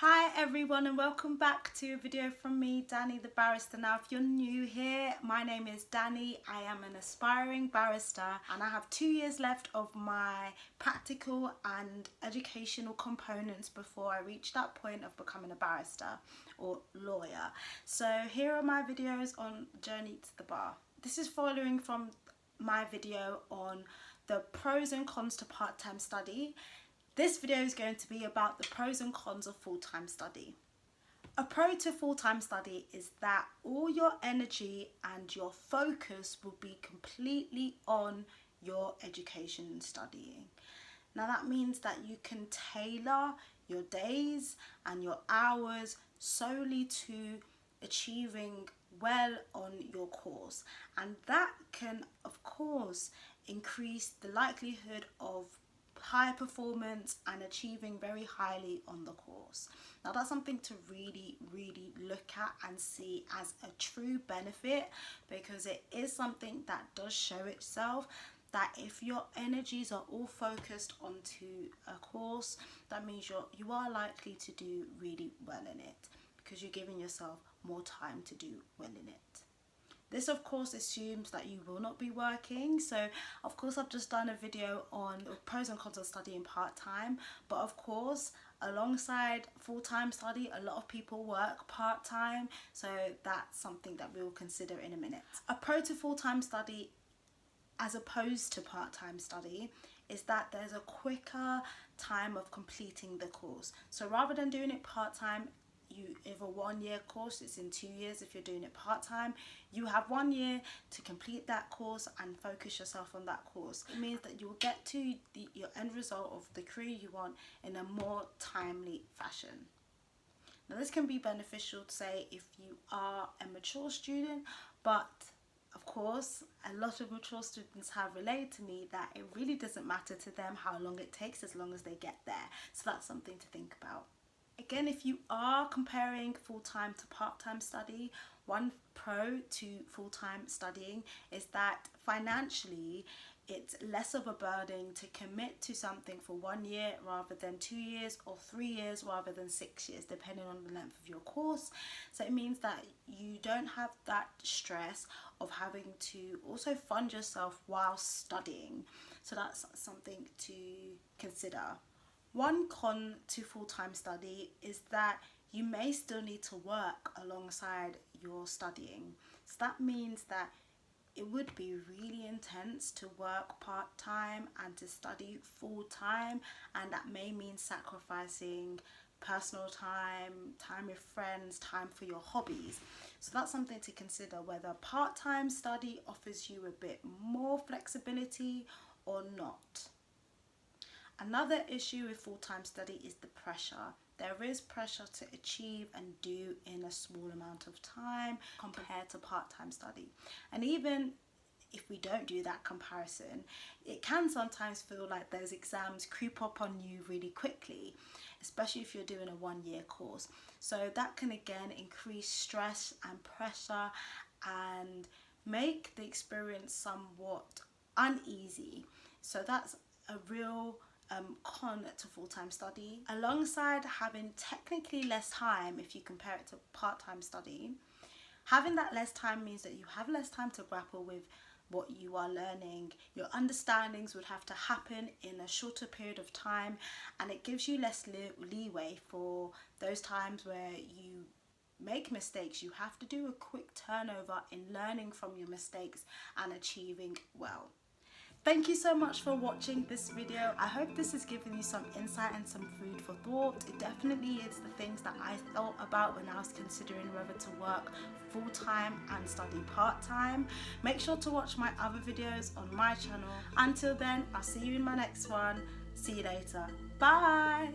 Hi everyone and welcome back to a video from me, Dani the Barrister. Now if you're new here, my name is Dani. I am an aspiring barrister and I have 2 years left of my practical and educational components before I reach that point of becoming a barrister or lawyer. So here are my videos on journey to the bar. This is following from my video on the pros and cons to part-time study. This video is going to be about the pros and cons of full-time study. A pro to full-time study is that all your energy and your focus will be completely on your education and studying. Now that means that you can tailor your days and your hours solely to achieving well on your course, and that can of course increase the likelihood of high performance and achieving very highly on the course. Now that's something to really look at and see as a true benefit, because it is something that does show itself that if your energies are all focused onto a course, that means you are likely to do really well in it, because you're giving yourself more time to do well in it. This of course assumes that you will not be working. So of course I've just done a video on pros and cons of studying part-time, but of course alongside full-time study a lot of people work part-time, so that's something that we will consider in a minute. A pro to full-time study as opposed to part-time study is that there's a quicker time of completing the course. So rather than doing it part-time, if a 1 year course, it's in 2 years. If you're doing it part-time, you have 1 year to complete that course and focus yourself on that course. It means that you'll get to your end result of the career you want in a more timely fashion. Now this can be beneficial, say, if you are a mature student, but of course a lot of mature students have relayed to me that it really doesn't matter to them how long it takes as long as they get there. So that's something to think about. Again, if you are comparing full-time to part-time study, one pro to full-time studying is that financially it's less of a burden to commit to something for 1 year rather than 2 years, or 3 years rather than 6 years, depending on the length of your course. So it means that you don't have that stress of having to also fund yourself while studying. So that's something to consider. One con to full-time study is that you may still need to work alongside your studying. So that means that it would be really intense to work part-time and to study full-time, and that may mean sacrificing personal time, time with friends, time for your hobbies. So that's something to consider, whether part-time study offers you a bit more flexibility or not. Another issue with full-time study is the pressure. There is pressure to achieve and do in a small amount of time compared to part-time study. And even if we don't do that comparison, it can sometimes feel like those exams creep up on you really quickly, especially if you're doing a 1 year course. So that can again increase stress and pressure and make the experience somewhat uneasy. So that's a real con to full-time study. Alongside having technically less time, if you compare it to part-time study, having that less time means that you have less time to grapple with what you are learning. Your understandings would have to happen in a shorter period of time, and it gives you less leeway for those times where you make mistakes. You have to do a quick turnover in learning from your mistakes and achieving well. Thank you so much for watching this video. I hope this has given you some insight and some food for thought. It definitely is the things that I thought about when I was considering whether to work full-time and study part-time. Make sure to watch my other videos on my channel. Until then, I'll see you in my next one. See you later. Bye!